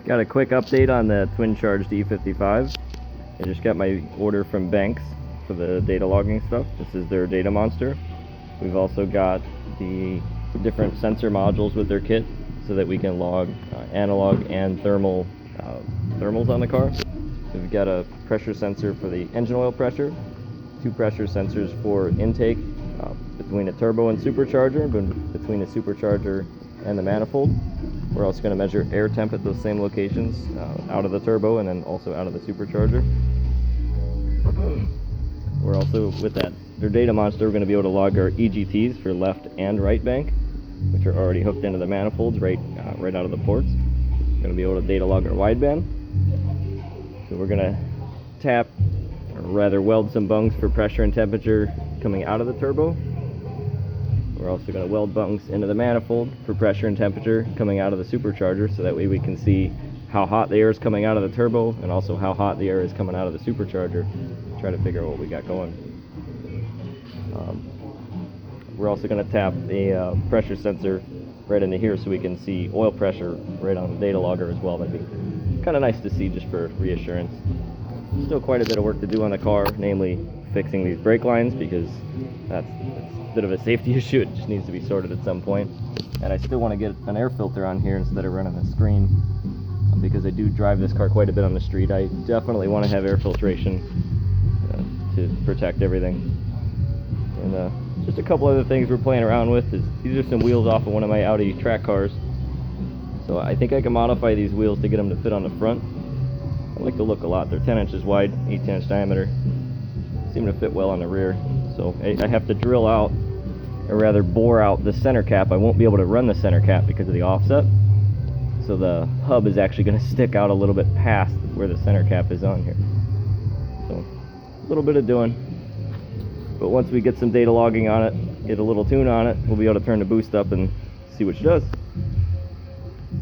Got a quick update on the twin charged e55. I just got my order from Banks for the data logging stuff. This is their data monster. We've also got the different sensor modules with their kit so that we can log analog and thermals on the car. So we've got a pressure sensor for the engine oil pressure, two pressure sensors for intake between a turbo and supercharger, between the supercharger and the manifold. We're also going to measure air temp at those same locations, out of the turbo and then also out of the supercharger. We're also, with their data monster, we're going to be able to log our EGTs for left and right bank, which are already hooked into the manifolds right out of the ports. We're going to be able to data log our wideband. So we're going to tap, or rather weld some bungs for pressure and temperature coming out of the turbo. We're also going to weld bungs into the manifold for pressure and temperature coming out of the supercharger, so that way we can see how hot the air is coming out of the turbo and also how hot the air is coming out of the supercharger. Try to figure out what we got going. We're also going to tap a pressure sensor right into here so we can see oil pressure right on the data logger as well. That'd be kind of nice to see just for reassurance. Still quite a bit of work to do on the car, namely fixing these brake lines, because that's a bit of a safety issue. It just needs to be sorted at some point. And I still want to get an air filter on here instead of running the screen, because I do drive this car quite a bit on the street. I definitely want to have air filtration to protect everything. And just a couple other things we're playing around with is these are some wheels off of one of my Audi track cars. So I think I can modify these wheels to get them to fit on the front. I like the look a lot. They're 10 inches wide, 18-inch diameter. Seem to fit well on the rear. So I have to drill out, or rather bore out the center cap. I won't be able to run the center cap because of the offset. So the hub is actually going to stick out a little bit past where the center cap is on here. So a little bit of doing. But once we get some data logging on it, get a little tune on it, we'll be able to turn the boost up and see what she does.